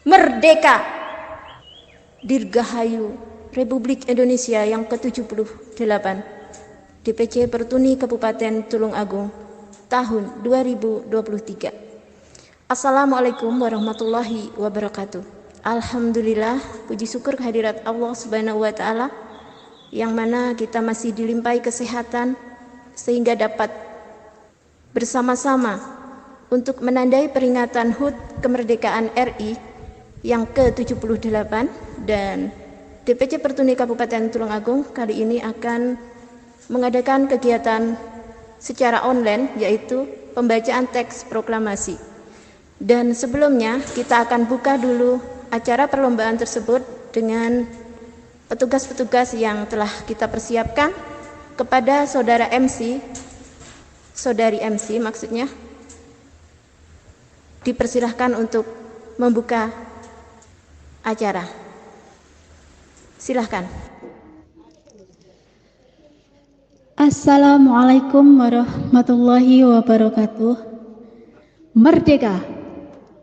Merdeka! Dirgahayu Republik Indonesia yang ke-78, DPC Pertuni Kabupaten Tulungagung, tahun 2023. Assalamualaikum warahmatullahi wabarakatuh. Alhamdulillah, puji syukur kehadirat Allah Subhanahu wa Ta'ala, yang mana kita masih dilimpahi kesehatan sehingga dapat bersama-sama untuk menandai peringatan HUT kemerdekaan RI yang ke-78, dan DPC Pertuni Kabupaten Tulungagung kali ini akan mengadakan kegiatan secara online, yaitu pembacaan teks proklamasi. Dan sebelumnya kita akan buka dulu acara perlombaan tersebut dengan petugas-petugas yang telah kita persiapkan. Kepada saudara MC, saudari MC maksudnya, dipersilahkan untuk membuka acara. Silahkan. Assalamualaikum warahmatullahi wabarakatuh. Merdeka,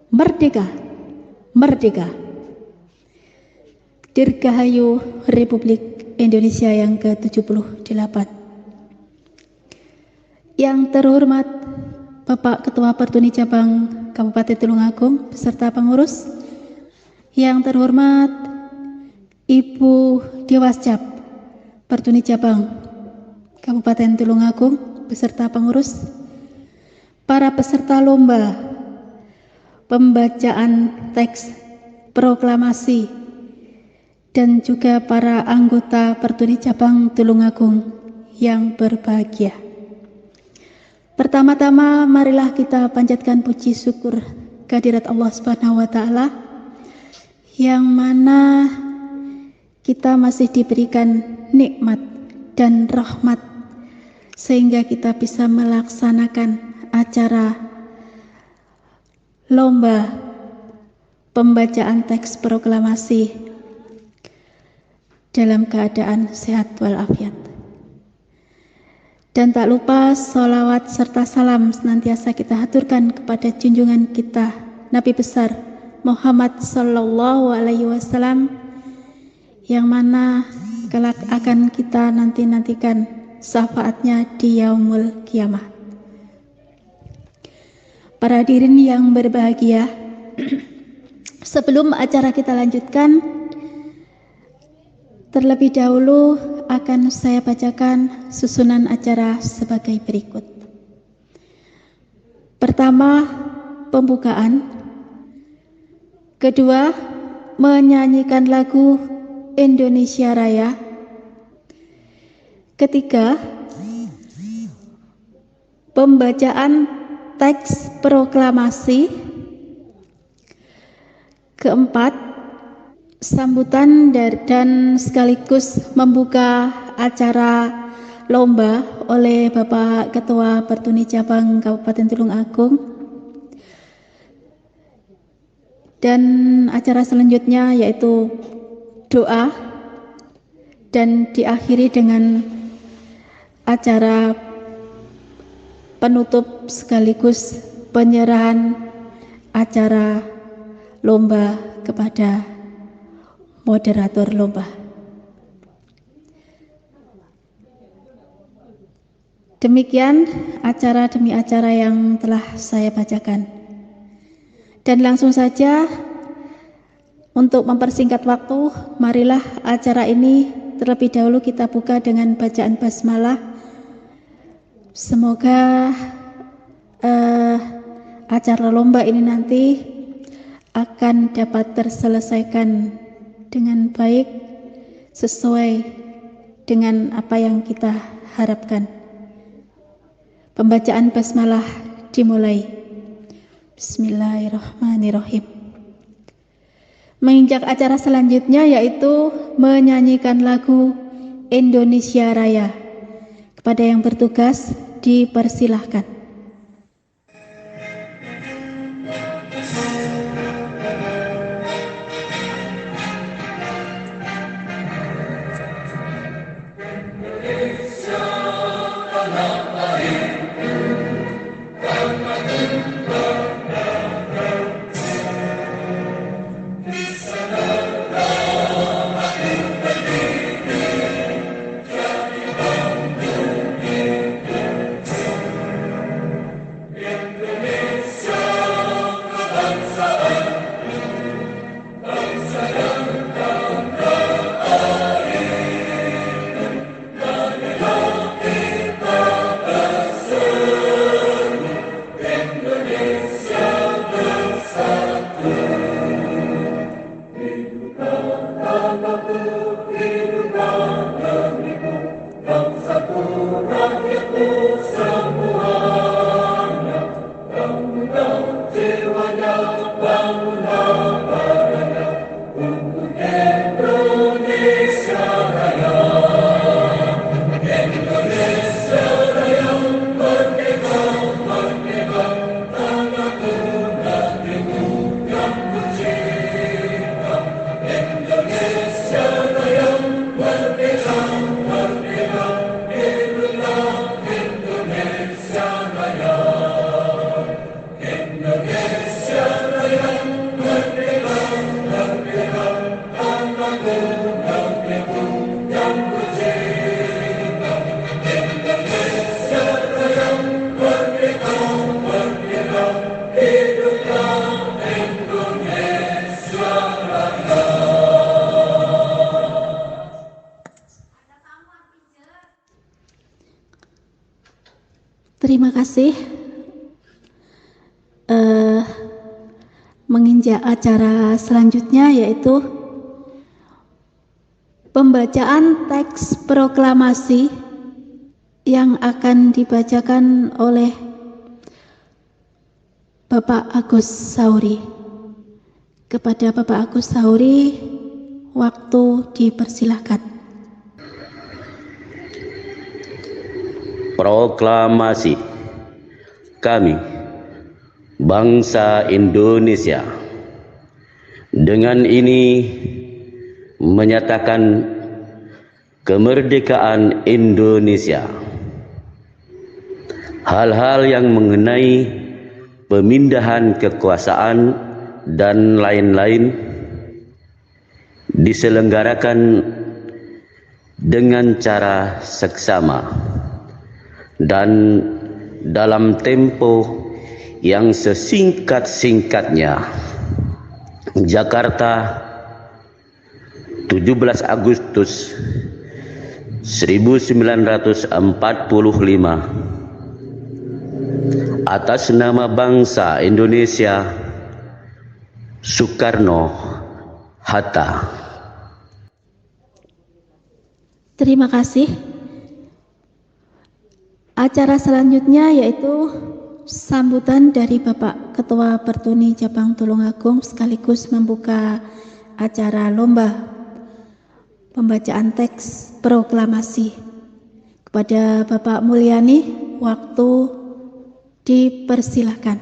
merdeka, merdeka. Dirgahayu Republik Indonesia yang ke-78. Yang terhormat Bapak Ketua Pertuni Cabang Kabupaten Tulungagung beserta pengurus. Yang terhormat Ibu Dewascap Pertuni Cabang Kabupaten Tulungagung beserta pengurus. Para peserta lomba pembacaan teks proklamasi dan juga para anggota Pertuni Cabang Tulungagung yang berbahagia. Pertama-tama marilah kita panjatkan puji syukur kehadirat Allah Subhanahu wa Ta'ala, yang mana kita masih diberikan nikmat dan rahmat sehingga kita bisa melaksanakan acara lomba pembacaan teks proklamasi dalam keadaan sehat walafiat. Dan tak lupa sholawat serta salam senantiasa kita haturkan kepada junjungan kita Nabi besar Muhammad Sallallahu Alaihi Wasallam, yang mana kelak akan kita nantikan syafaatnya di yaumul kiamah. Para hadirin yang berbahagia, sebelum acara kita lanjutkan, terlebih dahulu akan saya bacakan susunan acara sebagai berikut. Pertama, pembukaan. Kedua, menyanyikan lagu Indonesia Raya. Ketiga, pembacaan teks proklamasi. Keempat, sambutan dan sekaligus membuka acara lomba oleh Bapak Ketua Pertuni Cabang Kabupaten Tulungagung. Dan acara selanjutnya yaitu doa, dan diakhiri dengan acara penutup sekaligus penyerahan acara lomba kepada moderator lomba. Demikian acara demi acara yang telah saya bacakan. Dan langsung saja, untuk mempersingkat waktu, marilah acara ini terlebih dahulu kita buka dengan bacaan basmalah. Semoga acara lomba ini nanti akan dapat terselesaikan dengan baik sesuai dengan apa yang kita harapkan. Pembacaan basmalah dimulai. Bismillahirrahmanirrahim. Menginjak acara selanjutnya yaitu menyanyikan lagu Indonesia Raya. Kepada yang bertugas dipersilahkan. Terima kasih. Menginjak acara selanjutnya, yaitu pembacaan teks proklamasi yang akan dibacakan oleh Bapak Agus Sauri. Kepada Bapak Agus Sauri, waktu dipersilahkan. Proklamasi. Kami, bangsa Indonesia, dengan ini menyatakan kemerdekaan Indonesia. Hal-hal yang mengenai pemindahan kekuasaan dan lain-lain diselenggarakan dengan cara seksama dan dalam tempo yang sesingkat-singkatnya. Jakarta, 17 Agustus 1945. Atas nama bangsa Indonesia, Soekarno-Hatta. Terima kasih. Acara selanjutnya yaitu sambutan dari Bapak Ketua Pertuni Cabang Tulungagung sekaligus membuka acara lomba pembacaan teks proklamasi. Kepada Bapak Mulyani, waktu dipersilahkan.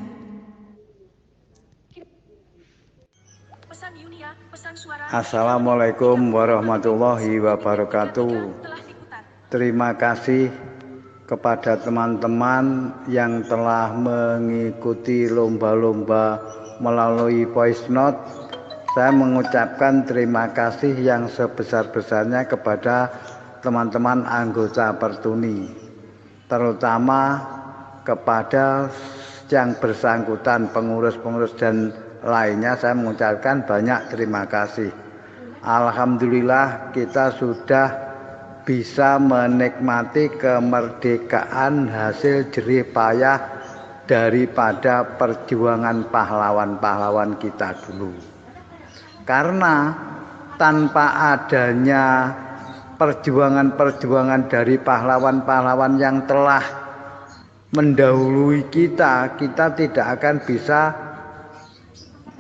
Assalamualaikum warahmatullahi wabarakatuh. Terima kasih kepada teman-teman yang telah mengikuti lomba-lomba melalui voice note. Saya mengucapkan terima kasih yang sebesar-besarnya kepada teman-teman anggota Pertuni, terutama kepada yang bersangkutan, pengurus-pengurus dan lainnya. Saya mengucapkan banyak terima kasih. Alhamdulillah kita sudah bisa menikmati kemerdekaan hasil jerih payah daripada perjuangan pahlawan-pahlawan kita dulu. Karena tanpa adanya perjuangan-perjuangan dari pahlawan-pahlawan yang telah mendahului kita, kita tidak akan bisa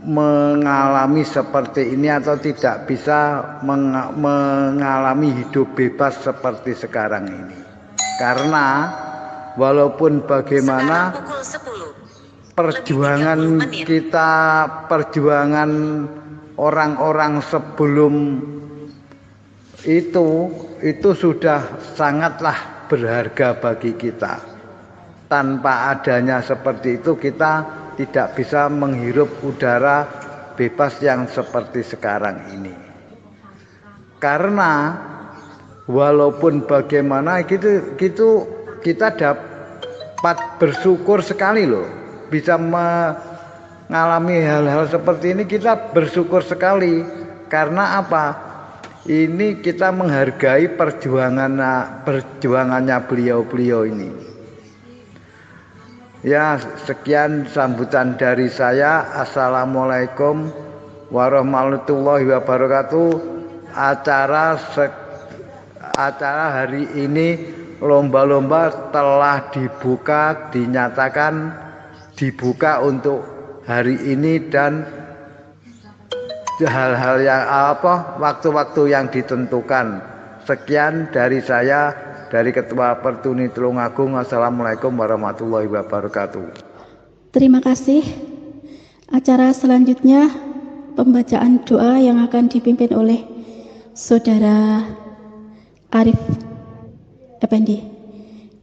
mengalami seperti ini atau tidak bisa mengalami hidup bebas seperti sekarang ini. Karena walaupun bagaimana perjuangan kita, perjuangan orang-orang sebelum itu sudah sangatlah berharga bagi kita. Tanpa adanya seperti itu kita tidak bisa menghirup udara bebas yang seperti sekarang ini. Karena walaupun bagaimana kita dapat bersyukur sekali loh, bisa mengalami hal-hal seperti ini. Kita bersyukur sekali. Karena apa? Ini kita menghargai perjuangannya beliau-beliau ini. Ya, sekian sambutan dari saya. Assalamualaikum warahmatullahi wabarakatuh. Acara hari ini, lomba-lomba telah dinyatakan dibuka untuk hari ini dan hal-hal yang waktu-waktu yang ditentukan. Sekian dari saya, dari Ketua Pertuni Tulungagung. Assalamualaikum warahmatullahi wabarakatuh. Terima kasih. Acara selanjutnya pembacaan doa yang akan dipimpin oleh Saudara Arif Effendi.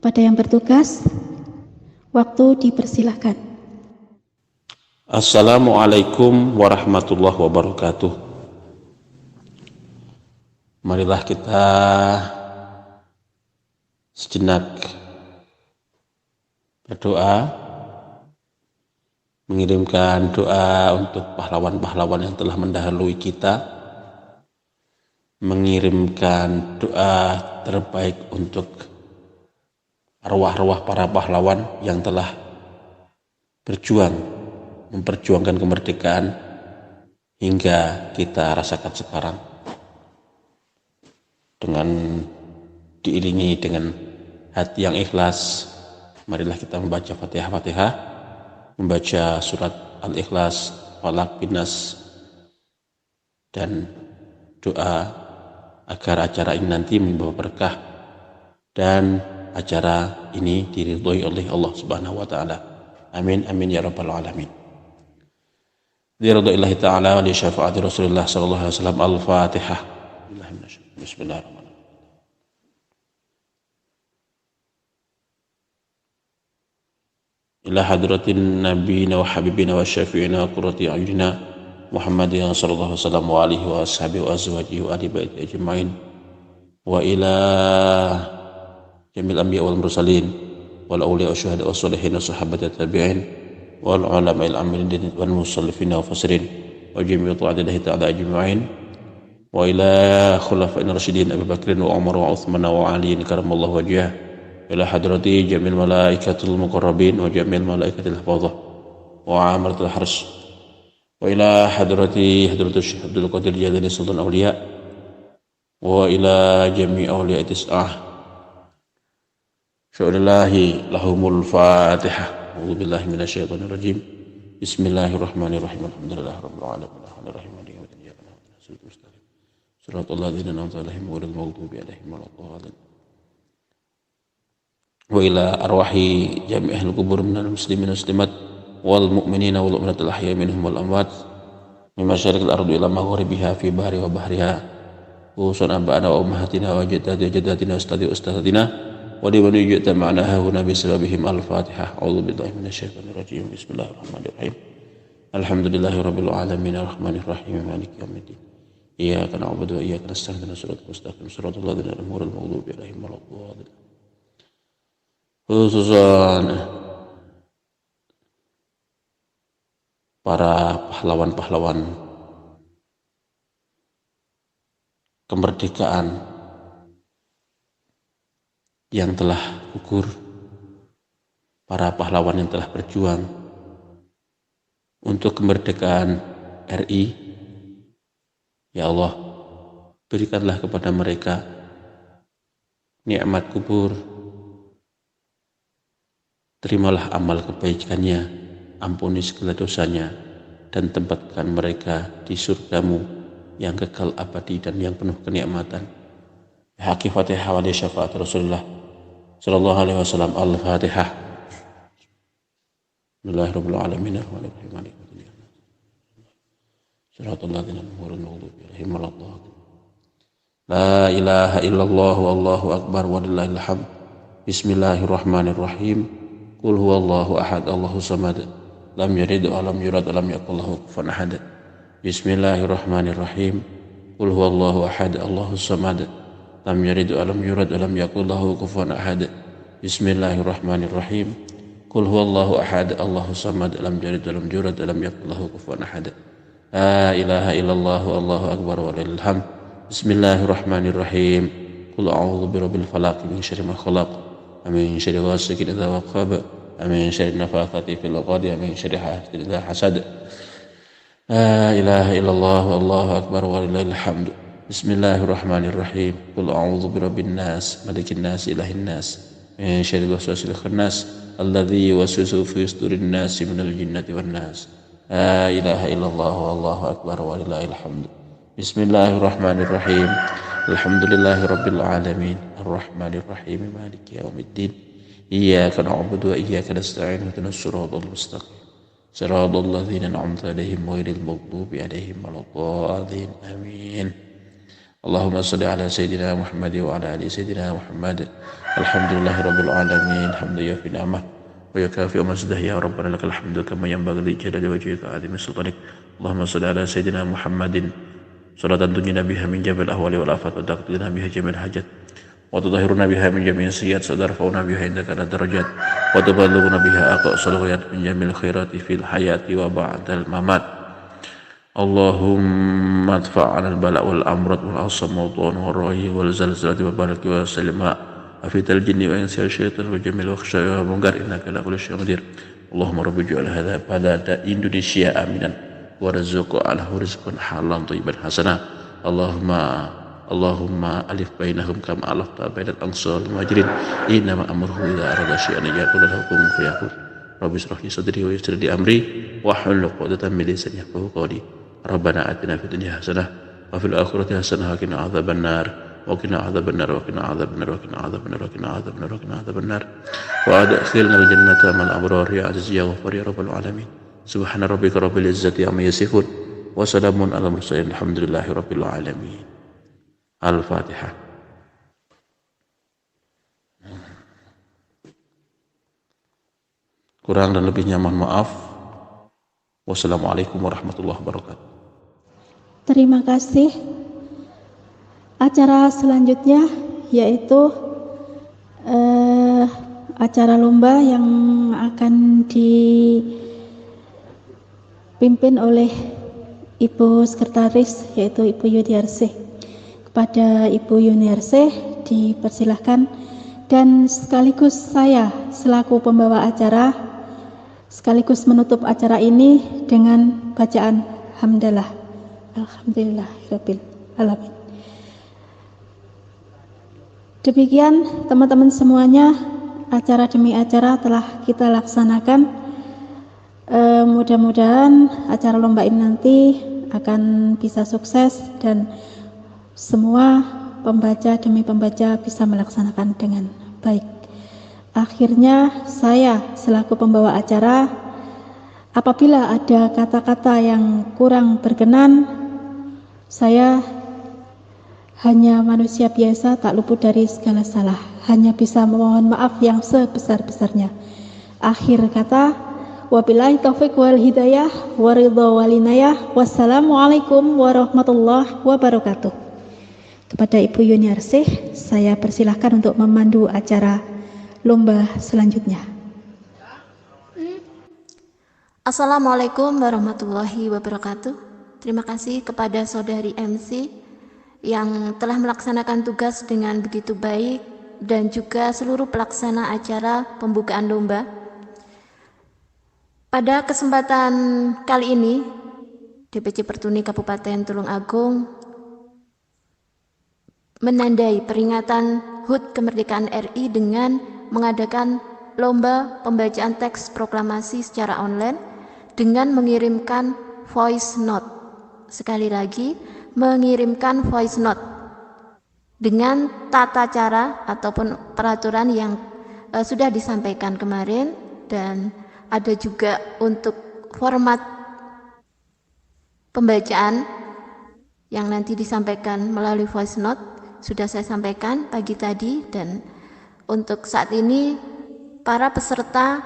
Pada yang bertugas, waktu dipersilahkan. Assalamualaikum warahmatullahi wabarakatuh. Marilah kita sejenak berdoa, mengirimkan doa untuk pahlawan-pahlawan yang telah mendahului kita, mengirimkan doa terbaik untuk arwah-arwah para pahlawan yang telah berjuang, memperjuangkan kemerdekaan hingga kita rasakan sekarang. Dengan diiringi dengan hati yang ikhlas, marilah kita membaca Fatihah, membaca surat Al-Ikhlas, Falaq, Binas, dan doa agar acara ini nanti membawa berkah dan acara ini diridhoi oleh Allah Subhanahu wa taala. Amin amin ya rabbal alamin. Diridhoi taala wa li syafaati Rasulullah sallallahu alaihi wasallam. Al-Fatihah. Bismillahirrahmanirrahim. Ila hadratin nabiyina wa habibina wa syafi'ina wa qurrati a'yunina Muhammadin sallallahu alaihi wa ashabihi wa azwajihi wa ahli baiti ajma'in wa ila jamil anbiya wal mursalin wal awliya wa syuhada wa sholihin wa sahabati tabi'in wal ulama al amilin wal musallifin wa fasirin wa jami'u ta'adillahi ta'ala ajma'in wa ila khulafa'in rasyidin Abu Bakrin wa Umar wa Uthman wa Ali karamallahu wajhah ila hadrati jamil malaikatul muqarrabin wa jamil malaikatil hafadhah wa amratul harsy wa ila hadrati Syekh Abdul Qadir Jilani Sultan Auliya wa ila jami' awliya tis'ah syu'lillahi lahumul Fatihah. A'udzu billahi minasyaitonir rajim. Bismillahirrahmanirrahim. Alhamdulillahi rabbil alamin. Arrahmanirrahim. Maliki yaumiddin. Iyyaka na'budu wa iyyaka nasta'in. Shiratal ladzina an'amta 'alaihim ghairil maghdubi 'alaihim waladdallin. Wa ila arwahi jami'il qubur minal muslimin muslimat wal mu'minina wal mu'minatil ahya'i minhum wal amwat min masyariqil ardi ila maghribiha fi bahri wa bahriha khususan abana wa ummahatina wa jaddatina wa ustadzatina wa liman yu'ta ma'naha wa nabi sababihim. Al-Fatihah. A'udzu billahi minasyaitonir rajim. Bismillahirrahmanirrahim. Alhamdulillahirabbil alamin arrahmanirrahim maliki yaumiddin. Iyyaka na'budu wa iyyaka nasta'in ihdinas siratal mustaqim siratal ladzina an'amta 'alaihim ghairil maghdubi 'alaihim waladdallin. Khususan para pahlawan-pahlawan kemerdekaan yang telah gugur, para pahlawan yang telah berjuang untuk kemerdekaan RI. Ya Allah, berikanlah kepada mereka nikmat kubur. Terimalah amal kebaikannya, ampuni segala dosanya, dan tempatkan mereka di surgamu yang kekal abadi dan yang penuh kenikmatan. Haqi Fatihah wa li syafaat Rasulullah sallallahu alaihi wasallam. Al-Fatihah. Bismillahirrahmanirrahim. Ar-Rahmanirrahim. Maliki yaumiddin. Shiratal ladzina an'amta 'alaihim waladdallin. La ilaha illallah wallahu akbar walillahil hamd. Bismillahirrahmanirrahim. Qul huwallahu ahad Allahu samad lam yalid wa lam yulad wa lam yakul lahu kufuwan ahad. Bismillahirrahmanirrahim. Qul huwallahu ahad Allahu samad lam yalid wa lam yulad wa lam yakul lahu kufuwan ahad. Bismillahirrahmanirrahim. Qul huwallahu ahad Allahu samad lam yalid wa lam yulad wa lam yakul lahu kufuwan ahad. La ilaha illallah Allahu akbar walillahil hamd. Bismillahirrahmanirrahim. Qul a'udzu birabbil falaq min syarri ma khalaq. Amin syarri ghasiqin idza waqab. Amin syarri nafathati fil 'uqad. Amin syarri hasidin idza hasad. La ilaha illallah wallahu akbar walillahil hamd. Bismillahirrahmanirrahim. Qul a'udzu birabbin nas malikin nas ilahin nas min syarril waswasil khannas alladzi yuwaswisu fi sudurin nas minal jinnati wan nas. La ilaha illallah wallahu akbar walillahil hamd. Bismillahirrahmanirrahim. Alhamdulillahi rabbil alamin. Arrahmanir rahim. Maliki yaumiddin. Iyyaka na'budu wa iyyaka nasta'in. Ihdinas siratal mustaqim. Siratal ladzina an'amta 'alaihim ghairil maghdubi 'alaihim waladdallin. Amin. Allahumma shalli ala sayyidina Muhammad wa ala ali sayyidina Muhammad. Alhamdulillahi rabbil alamin. Hamdan yafi ni'mah wa yakafi mazdah ya rabbana lakal hamdu kama yanbaghi li jalali wajhika 'azimi sultanik. Allahumma shalli ala sayyidina Muhammadin salatan tunjina biha min jabil ahwali wal afat wa taqdina biha jamil hajat wa tudahhiruna biha min jami'is sayyi'at sadarfauna biha indaka darajat wa tuballighuna biha aqsal ghayat min jamil khairati fil hayati wa ba'dal mamat. Allahumma adfa'na al-bala' wal amrad wal asam wal dhun wal ra'i wal zalzalati wa baraki wa salima afital jinni wa insi syaitan wa jamil wa khsyaya wa munkar innaka la kulli syai'in qadir. Allahumma rabbi ij'al hadha balada Indonesia aminan warzuqhu alahu rizqan halan thayyiban hasanah. Allahumma alif bainahum kama alafta bainal ansar wal muhajirin innama amruhu idza arada syai'an yaqulu lahu kun fayakun. Rabbi shrah li sadri wa yassir li amri wahlul 'uqdatam min lisani yafqahu qawli. Rabbana atina fid dunya hasanah wa fil akhirati hasanah wa qina adzabannar wa qina adzabannar wa qina adzabannar wa qina adzabannar wa qina adzabannar wa qina adzabannar wa adkhilna al jannata ma'al abrar ya aziz ya ghafar ya rabbal alamin. Subhana rabbika rabbil izzati amma yasifun wa salamun alal mursalin alhamdulillahi rabbil alamin. Al-Fatihah. Kurang dan lebihnya mohon maaf. Wassalamualaikum warahmatullahi wabarakatuh. Terima kasih. Acara selanjutnya yaitu acara lomba yang akan dipimpin oleh Ibu Sekretaris yaitu Ibu Yuniarsih. Kepada Ibu Yuniarsih dipersilahkan dan sekaligus saya selaku pembawa acara sekaligus menutup acara ini dengan bacaan hamdalah. Alhamdulillahirabbil alamin. Demikian teman-teman semuanya, acara demi acara telah kita laksanakan. Mudah-mudahan acara lomba ini nanti akan bisa sukses dan semua pembaca demi pembaca bisa melaksanakan dengan baik. Akhirnya saya selaku pembawa acara, apabila ada kata-kata yang kurang berkenan, saya hanya manusia biasa, tak luput dari segala salah, hanya bisa memohon maaf yang sebesar-besarnya. Akhir kata, wabillahi taufiq wal hidayah wa ridha wal inayah. Wassalamualaikum warahmatullahi wabarakatuh. Kepada Ibu Yuniarsih, saya persilahkan untuk memandu acara lomba selanjutnya. Assalamualaikum warahmatullahi wabarakatuh. Terima kasih kepada saudari MC yang telah melaksanakan tugas dengan begitu baik dan juga seluruh pelaksana acara pembukaan lomba. Pada kesempatan kali ini, DPC Pertuni Kabupaten Tulungagung menandai peringatan HUT Kemerdekaan RI dengan mengadakan lomba pembacaan teks proklamasi secara online dengan mengirimkan voice note. Sekali lagi, mengirimkan voice note dengan tata cara ataupun peraturan yang sudah disampaikan kemarin, dan ada juga untuk format pembacaan yang nanti disampaikan melalui voice note. Sudah saya sampaikan pagi tadi, dan untuk saat ini para peserta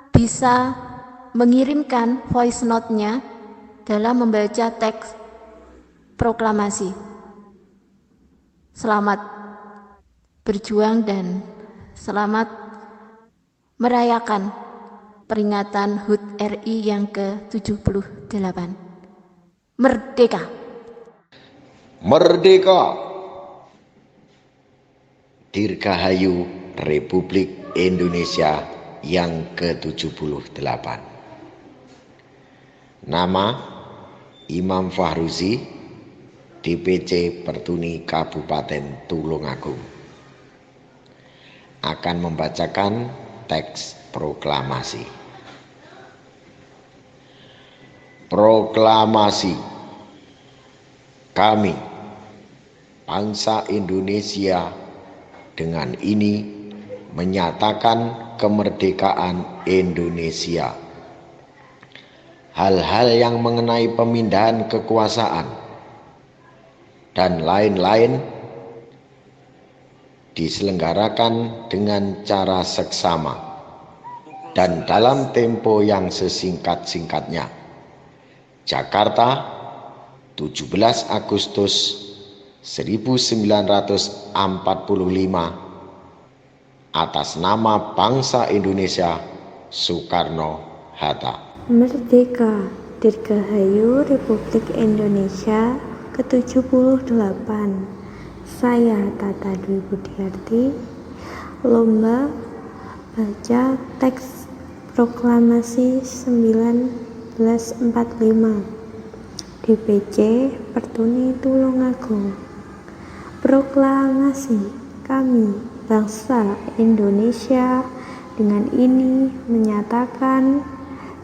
bisa mengirimkan voice note-nya dalam membaca teks proklamasi. Selamat berjuang dan selamat merayakan peringatan HUT RI yang ke-78. Merdeka! Merdeka! Dirgahayu Republik Indonesia yang ke-78. Nama Imam Fahruzi, DPC Pertuni Kabupaten Tulungagung, akan membacakan teks proklamasi. Proklamasi. Kami, bangsa Indonesia, dengan ini menyatakan kemerdekaan Indonesia. Hal-hal yang mengenai pemindahan kekuasaan dan lain-lain diselenggarakan dengan cara seksama dan dalam tempo yang sesingkat-singkatnya. Jakarta, 17 Agustus 1945, atas nama bangsa Indonesia, Soekarno-Hatta. Merdeka! Dirgahayu Republik Indonesia ke-78. Saya Tata Dwi Budiarti. Lomba baca teks proklamasi 1945. DPC Pertuni Tulungagung. Proklamasi. Kami, bangsa Indonesia, dengan ini menyatakan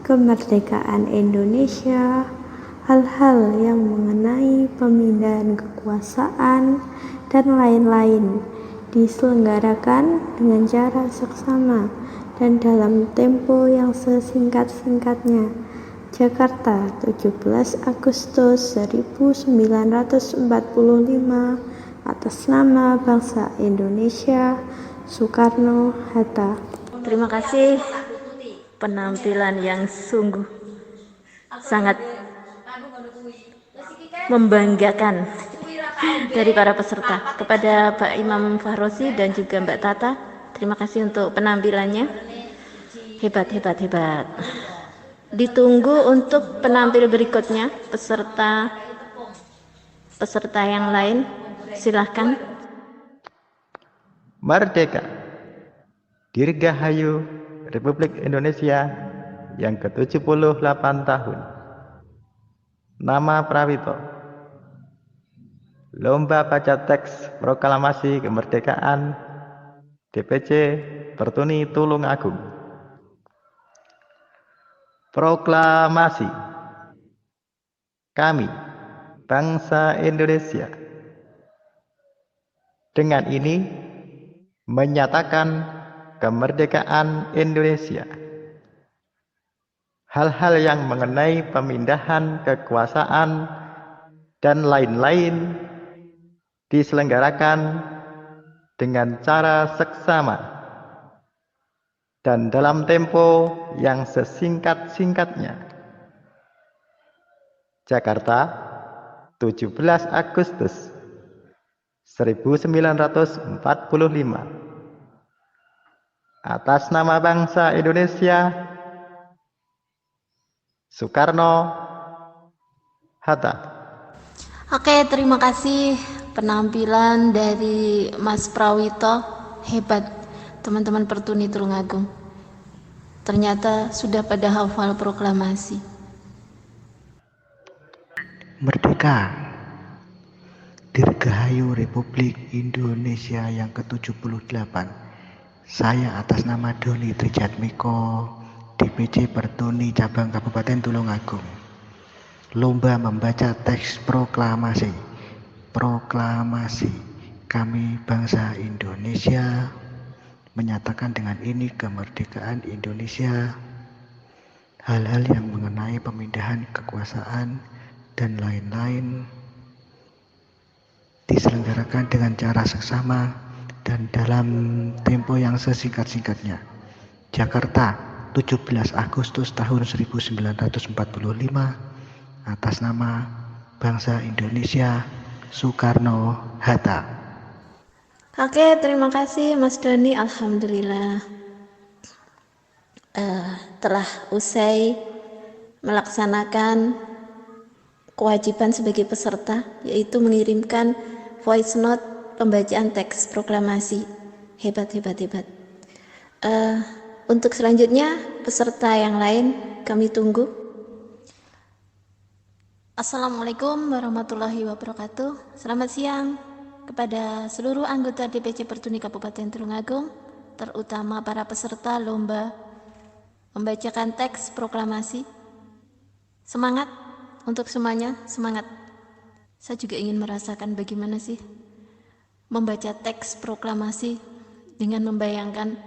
kemerdekaan Indonesia. Hal-hal yang mengenai pemindahan kekuasaan dan lain-lain diselenggarakan dengan cara seksama dan dalam tempo yang sesingkat-singkatnya. Jakarta, 17 Agustus 1945, atas nama bangsa Indonesia, Soekarno-Hatta. Terima kasih penampilan yang sungguh sangat membanggakan dari para peserta. Kepada Pak Imam Fahrozi dan juga Mbak Tata, terima kasih untuk penampilannya. Hebat. Ditunggu untuk penampil berikutnya, peserta yang lain, silahkan. Merdeka! Dirgahayu Republik Indonesia yang ke-78 tahun. Nama Prawito. Lomba baca teks proklamasi kemerdekaan DPC Pertuni Tulungagung. Proklamasi. Kami, bangsa Indonesia, dengan ini menyatakan kemerdekaan Indonesia. Hal-hal yang mengenai pemindahan kekuasaan dan lain-lain diselenggarakan dengan cara seksama dan dalam tempo yang sesingkat-singkatnya. Jakarta, 17 Agustus 1945, atas nama bangsa Indonesia, Soekarno-Hatta. Oke, terima kasih penampilan dari Mas Prawito. Hebat teman-teman Pertuni Tulungagung. Ternyata sudah pada hafal proklamasi. Merdeka! Dirgahayu Republik Indonesia yang ke-78. Saya atas nama Doni Trijatmiko, DPC Pertuni Cabang Kabupaten Tulungagung. Lomba membaca teks proklamasi. Proklamasi. Kami bangsa Indonesia menyatakan dengan ini kemerdekaan Indonesia. Hal-hal yang mengenai pemindahan kekuasaan dan lain-lain diselenggarakan dengan cara seksama dan dalam tempo yang sesingkat-singkatnya. Jakarta, 17 Agustus tahun 1945, atas nama bangsa Indonesia, Soekarno-Hatta. Oke, terima kasih Mas Doni. Alhamdulillah telah usai melaksanakan kewajiban sebagai peserta, yaitu mengirimkan voice note pembacaan teks proklamasi. Hebat. Untuk selanjutnya peserta yang lain kami tunggu. Assalamualaikum warahmatullahi wabarakatuh. Selamat siang kepada seluruh anggota DPC Pertuni Kabupaten Tulungagung, terutama para peserta lomba membacakan teks proklamasi. Semangat untuk semuanya, semangat. Saya juga ingin merasakan bagaimana sih membaca teks proklamasi dengan membayangkan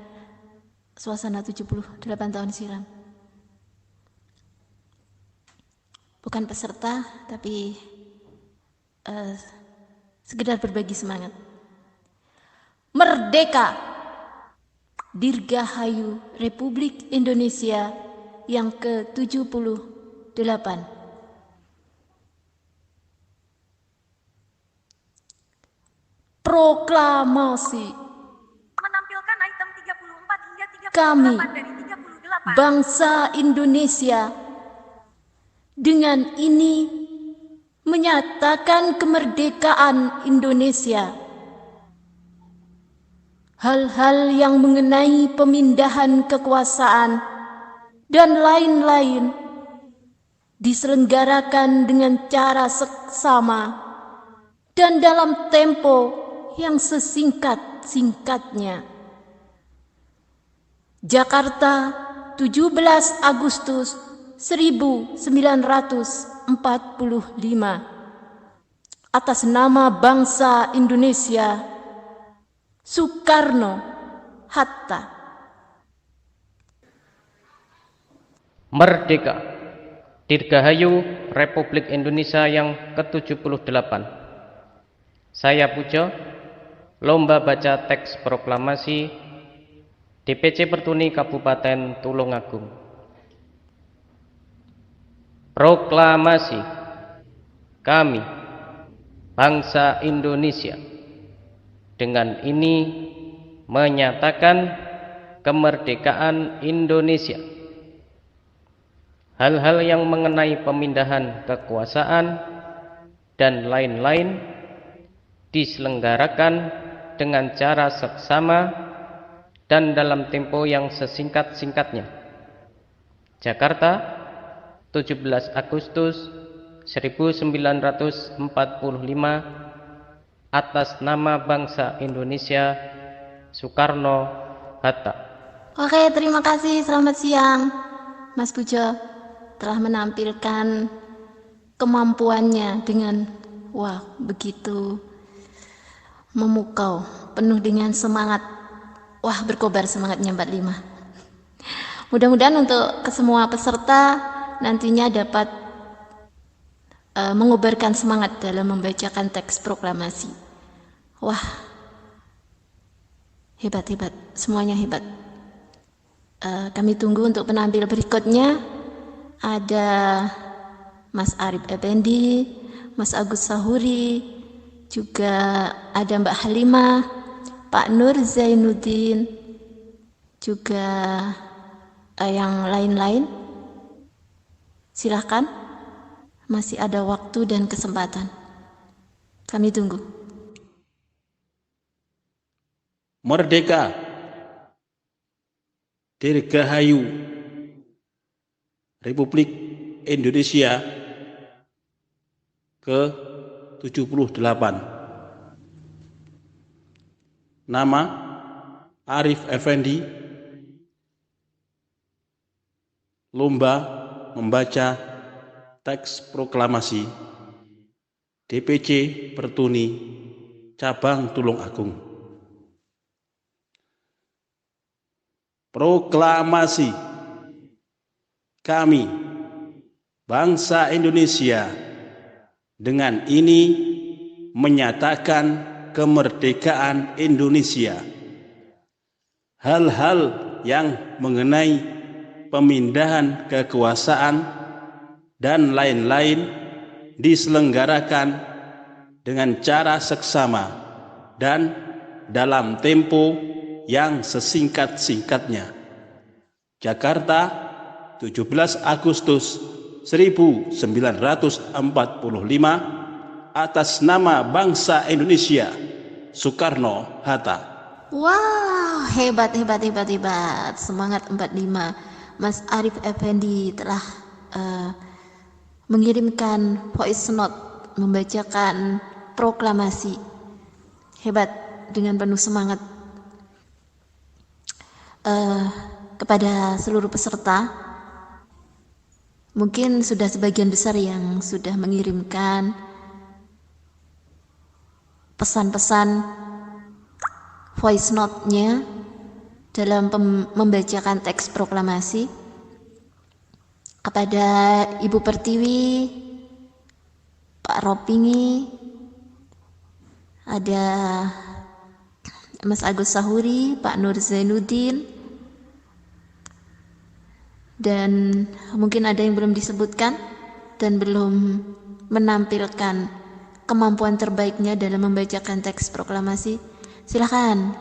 suasana 78 tahun silam. Bukan peserta, tapi sekedar berbagi semangat. Merdeka! Dirgahayu Republik Indonesia yang ke-78. Proklamasi. Menampilkan item 34 hingga 38 Kami, dari 38. bangsa Indonesia, dengan ini menyatakan kemerdekaan Indonesia. Hal-hal yang mengenai pemindahan kekuasaan dan lain-lain diselenggarakan dengan cara seksama dan dalam tempo yang sesingkat-singkatnya. Jakarta, 17 Agustus 1945. Atas nama bangsa Indonesia, Soekarno Hatta. Merdeka! Dirgahayu Republik Indonesia yang ke-78. Saya Pujo, lomba baca teks proklamasi DPC Pertuni Kabupaten Tulungagung. Proklamasi. Kami, bangsa Indonesia, dengan ini menyatakan kemerdekaan Indonesia. Hal-hal yang mengenai pemindahan kekuasaan dan lain-lain diselenggarakan dengan cara seksama dan dalam tempo yang sesingkat-singkatnya. Jakarta, 17 Agustus 1945. Atas nama bangsa Indonesia, Soekarno-Hatta. Oke, terima kasih. Selamat siang, Mas Pujo, telah menampilkan kemampuannya dengan begitu memukau, penuh dengan semangat. Berkobar semangatnya 45. Mudah-mudahan untuk kesemua peserta nantinya dapat mengobarkan semangat dalam membacakan teks proklamasi. Hebat, semuanya hebat. Kami tunggu untuk penampil berikutnya. Ada Mas Arif Effendi, Mas Agus Sahuri, juga ada Mbak Halimah, Pak Nur Zainuddin, juga yang lain-lain. Silahkan, masih ada waktu dan kesempatan. Kami tunggu. Merdeka! Dirgahayu Republik Indonesia ke-78. Nama Arif Effendi. Lomba membaca teks proklamasi DPC Pertuni Cabang Tulungagung. Proklamasi. Kami, bangsa Indonesia, dengan ini menyatakan kemerdekaan Indonesia. Hal-hal yang mengenai pemindahan kekuasaan dan lain-lain diselenggarakan dengan cara seksama dan dalam tempo yang sesingkat-singkatnya. Jakarta, 17 Agustus 1945. Atas nama bangsa Indonesia, Soekarno-Hatta. Hebat. Semangat 45. Mas Arif Effendi telah mengirimkan voice note membacakan proklamasi. Hebat, dengan penuh semangat. Kepada seluruh peserta, Mungkin sudah sebagian besar yang sudah mengirimkan pesan-pesan voice note-nya dalam membacakan teks proklamasi kepada Ibu Pertiwi, Pak Ropingi, ada Mas Agus Sahuri, Pak Nur Zainuddin, dan mungkin ada yang belum disebutkan dan belum menampilkan kemampuan terbaiknya dalam membacakan teks proklamasi. Silakan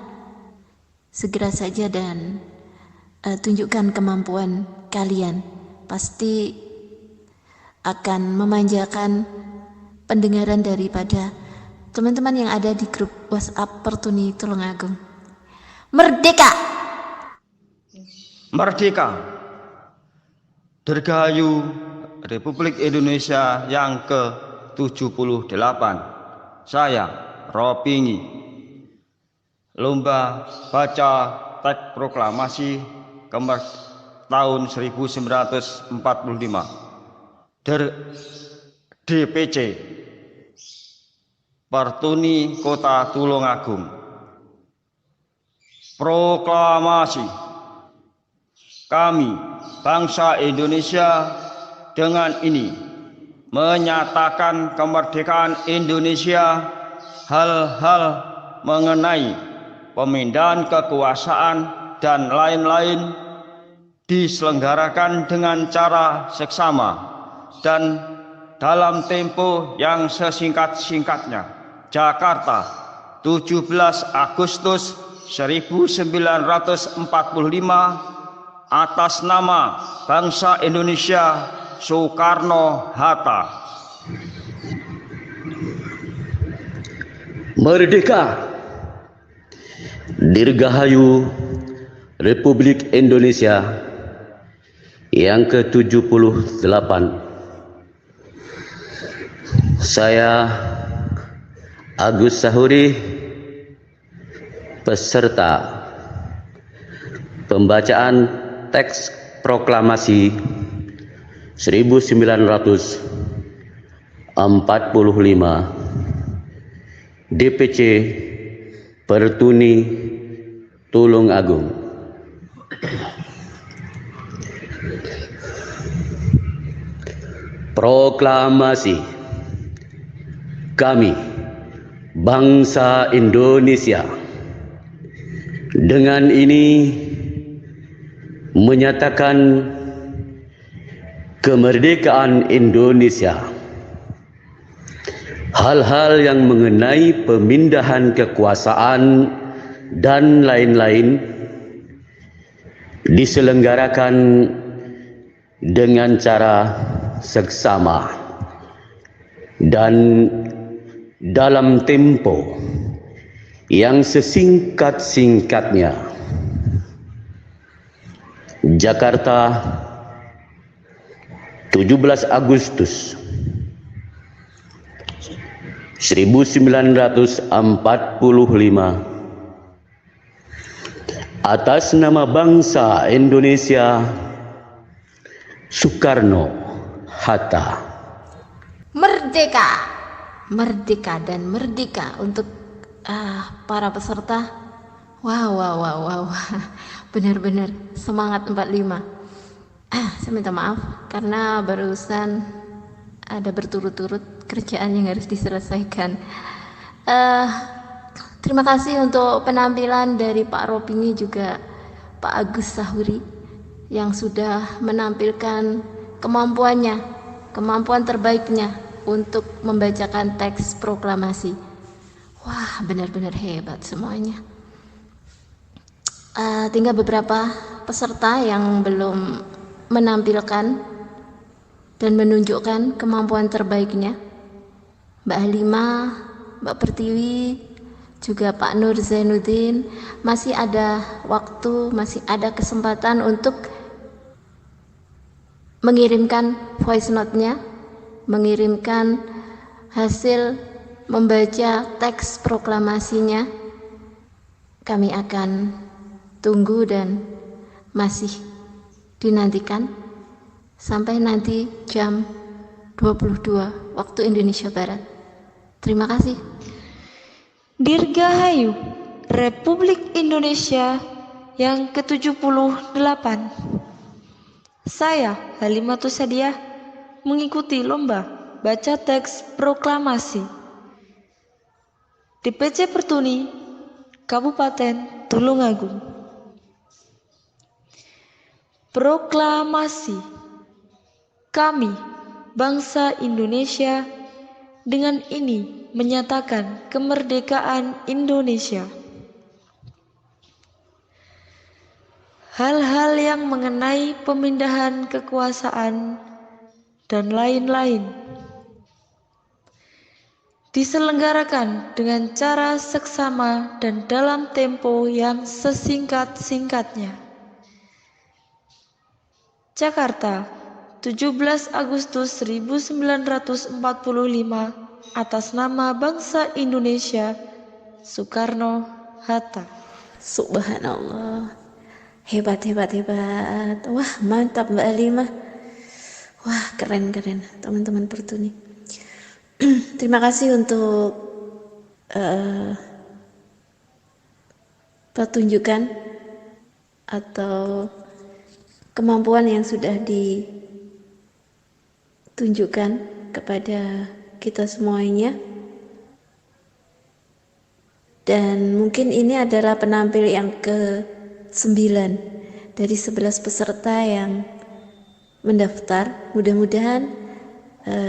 segera saja dan tunjukkan kemampuan kalian. Pasti akan memanjakan pendengaran daripada teman-teman yang ada di grup WhatsApp Pertuni Tulungagung. Merdeka! Merdeka! Dirgahayu Republik Indonesia yang ke-78. Saya, Ropingi, lomba baca teks proklamasi tahun 1945 DPC Pertuni Kota Tulungagung. Proklamasi. Kami, bangsa Indonesia, dengan ini menyatakan kemerdekaan Indonesia, hal-hal mengenai pemindahan kekuasaan dan lain-lain diselenggarakan dengan cara seksama dan dalam tempo yang sesingkat-singkatnya. Jakarta, 17 Agustus 1945, atas nama bangsa Indonesia, Soekarno-Hatta. Merdeka! Dirgahayu Republik Indonesia yang ke-78. Saya, Agus Sahuri, peserta pembacaan teks proklamasi 1945 DPC Pertuni Tulungagung. Proklamasi. Kami, bangsa Indonesia, dengan ini menyatakan kemerdekaan Indonesia. Hal-hal yang mengenai pemindahan kekuasaan dan lain-lain diselenggarakan dengan cara seksama dan dalam tempo yang sesingkat-singkatnya. Jakarta, 17 Agustus 1945, atas nama bangsa Indonesia, Soekarno-Hatta. Merdeka! Merdeka dan merdeka untuk para peserta. Wow. Benar-benar semangat 45. Saya minta maaf karena barusan ada berturut-turut kerjaan yang harus diselesaikan. Terima kasih untuk penampilan dari Pak Ropingi juga Pak Agus Sahuri yang sudah menampilkan kemampuannya, kemampuan terbaiknya untuk membacakan teks proklamasi. Wah, benar-benar hebat semuanya. Tinggal beberapa peserta yang belum menampilkan dan menunjukkan kemampuan terbaiknya. Mbak Halimah, Mbak Pertiwi, juga Pak Nur Zainuddin. Masih ada waktu, masih ada kesempatan untuk mengirimkan voice note-nya, mengirimkan hasil membaca teks proklamasinya. Kami akan tunggu dan masih dinantikan sampai nanti jam 22 waktu Indonesia Barat. Terima kasih. Dirgahayu Republik Indonesia yang ke-78. Saya, Halimatus Sadiah, mengikuti lomba baca teks proklamasi DPC Pertuni Kabupaten Tulungagung. Proklamasi. Kami, bangsa Indonesia, dengan ini menyatakan kemerdekaan Indonesia. Hal-hal yang mengenai pemindahan kekuasaan dan lain-lain diselenggarakan dengan cara seksama dan dalam tempo yang sesingkat-singkatnya. Jakarta, 17 Agustus 1945, atas nama bangsa Indonesia, Soekarno-Hatta. Subhanallah. Hebat. Wah, mantap Mbak Halimah. Wah, keren teman-teman Pertuni. Terima kasih untuk pertunjukan atau kemampuan yang sudah ditunjukkan kepada kita semuanya. Dan mungkin ini adalah penampil yang ke-9 dari 11 peserta yang mendaftar. Mudah-mudahan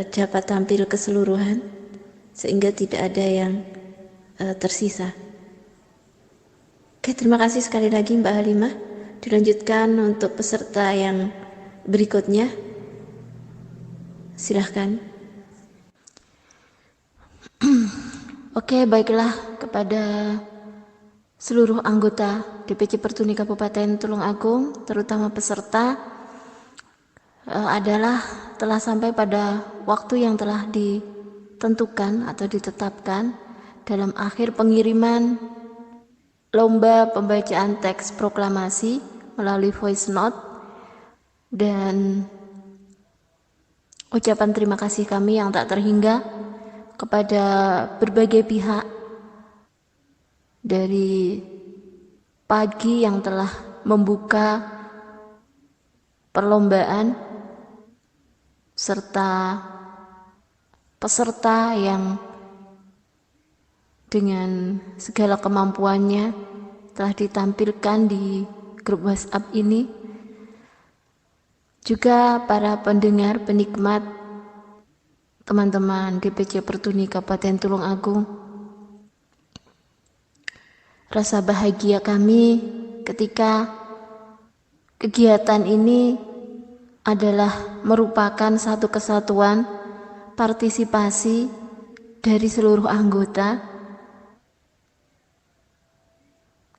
dapat tampil keseluruhan sehingga tidak ada yang tersisa. Oke, terima kasih sekali lagi Mbak Halimah. Dilanjutkan untuk peserta yang berikutnya. Silahkan. Oke, baiklah, kepada seluruh anggota DPC Pertuni Kabupaten Tulungagung, terutama peserta, adalah telah sampai pada waktu yang telah ditentukan atau ditetapkan dalam akhir pengiriman lomba pembacaan teks proklamasi melalui voice note dan ucapan terima kasih kami yang tak terhingga kepada berbagai pihak dari pagi yang telah membuka perlombaan serta peserta yang dengan segala kemampuannya telah ditampilkan di grup WhatsApp ini, juga para pendengar, penikmat, teman-teman DPC Pertuni Kabupaten Tulungagung. Rasa bahagia kami ketika kegiatan ini adalah merupakan satu kesatuan partisipasi dari seluruh anggota.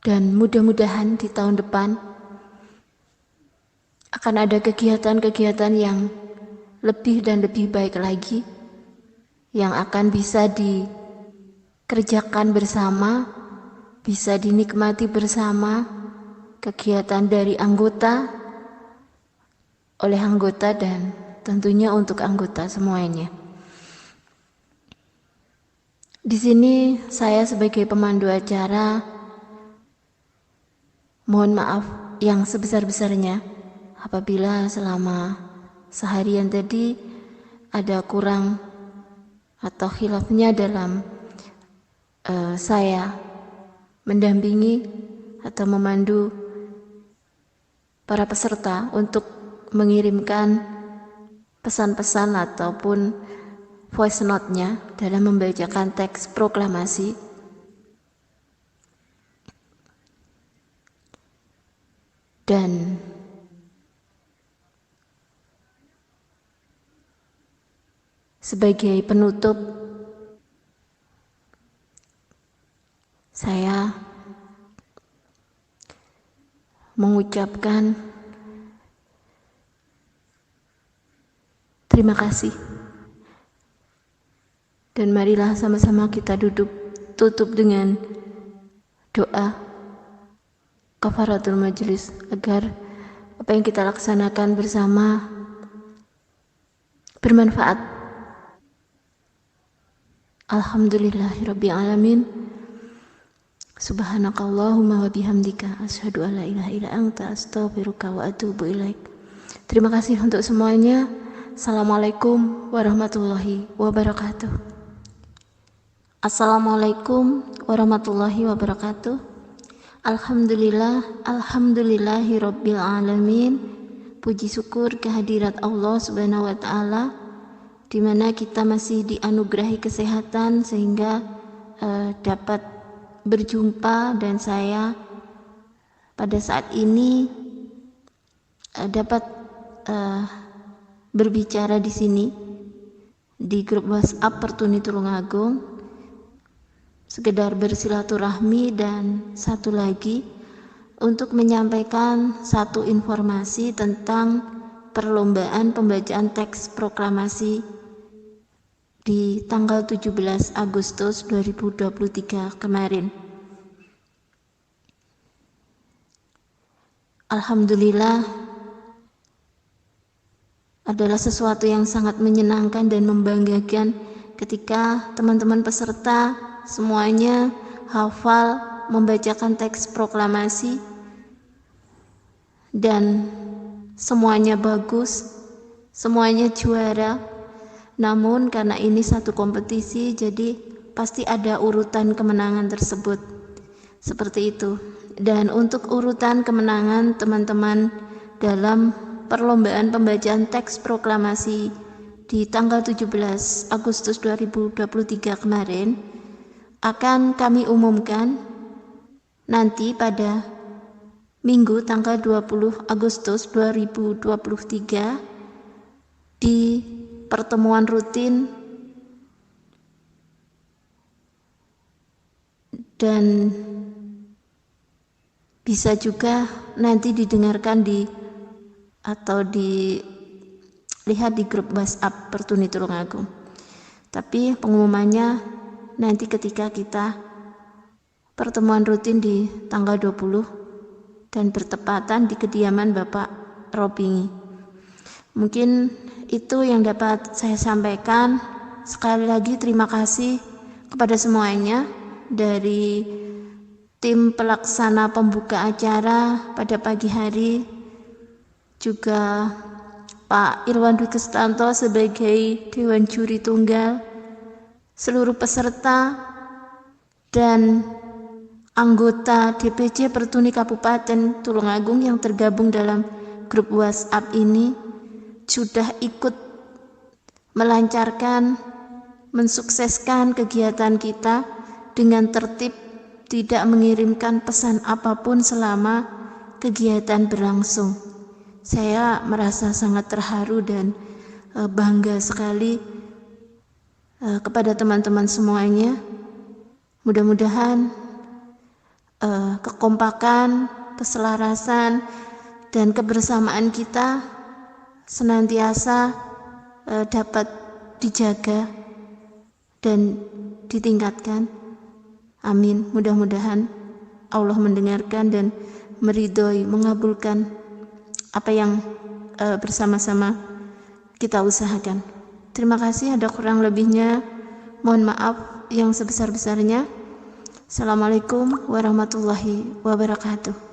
Dan mudah-mudahan di tahun depan akan ada kegiatan-kegiatan yang lebih dan lebih baik lagi, yang akan bisa dikerjakan bersama, bisa dinikmati bersama, kegiatan dari anggota, oleh anggota, dan tentunya untuk anggota semuanya. Di sini saya sebagai pemandu acara mohon maaf yang sebesar-besarnya apabila selama seharian tadi ada kurang atau khilafnya dalam saya mendampingi atau memandu para peserta untuk mengirimkan pesan-pesan ataupun voice note-nya dalam membacakan teks proklamasi. Dan sebagai penutup, saya mengucapkan terima kasih. Dan marilah sama-sama kita tutup dengan doa kafaratul majelis, agar apa yang kita laksanakan bersama bermanfaat. Alhamdulillahirabbil alamin. Subhanakallahumma wa bihamdika asyhadu an la ilaha illa anta astaghfiruka wa atubu ilaik. Terima kasih untuk semuanya. Assalamualaikum warahmatullahi wabarakatuh. Assalamualaikum warahmatullahi wabarakatuh. Alhamdulillahirabbil alamin. Puji syukur kehadirat Allah Subhanahu wa taala, di mana kita masih dianugerahi kesehatan sehingga dapat berjumpa, dan saya pada saat ini dapat berbicara di sini di grup WhatsApp Pertuni Tulungagung, sekedar bersilaturahmi, dan satu lagi untuk menyampaikan satu informasi tentang perlombaan pembacaan teks proklamasi di tanggal 17 Agustus 2023 kemarin. Alhamdulillah, adalah sesuatu yang sangat menyenangkan dan membanggakan ketika teman-teman peserta semuanya hafal membacakan teks proklamasi dan semuanya bagus, semuanya juara. Namun karena ini satu kompetisi, jadi pasti ada urutan kemenangan tersebut. Seperti itu. Dan untuk urutan kemenangan teman-teman dalam perlombaan pembacaan teks proklamasi di tanggal 17 Agustus 2023 kemarin akan kami umumkan nanti pada Minggu tanggal 20 Agustus 2023 di pertemuan rutin dan bisa juga nanti didengarkan atau dilihat di grup WhatsApp Pertuni Tulungagung. Tapi pengumumannya nanti ketika kita pertemuan rutin di tanggal 20 dan bertepatan di kediaman Bapak Robingi. Mungkin itu yang dapat saya sampaikan. Sekali lagi terima kasih kepada semuanya dari tim pelaksana pembuka acara pada pagi hari, juga Pak Irwan Dwi Kustanto sebagai Dewan Juri Tunggal, seluruh peserta dan anggota DPC Pertuni Kabupaten Tulungagung yang tergabung dalam grup WhatsApp ini sudah ikut melancarkan, mensukseskan kegiatan kita dengan tertib, tidak mengirimkan pesan apapun selama kegiatan berlangsung. Saya merasa sangat terharu dan bangga sekali kepada teman-teman semuanya. Mudah-mudahan kekompakan, keselarasan, dan kebersamaan kita senantiasa dapat dijaga dan ditingkatkan. Amin. Mudah-mudahan Allah mendengarkan dan meridhoi, mengabulkan apa yang bersama-sama kita usahakan. Terima kasih, ada kurang lebihnya mohon maaf yang sebesar-besarnya. Assalamualaikum warahmatullahi wabarakatuh.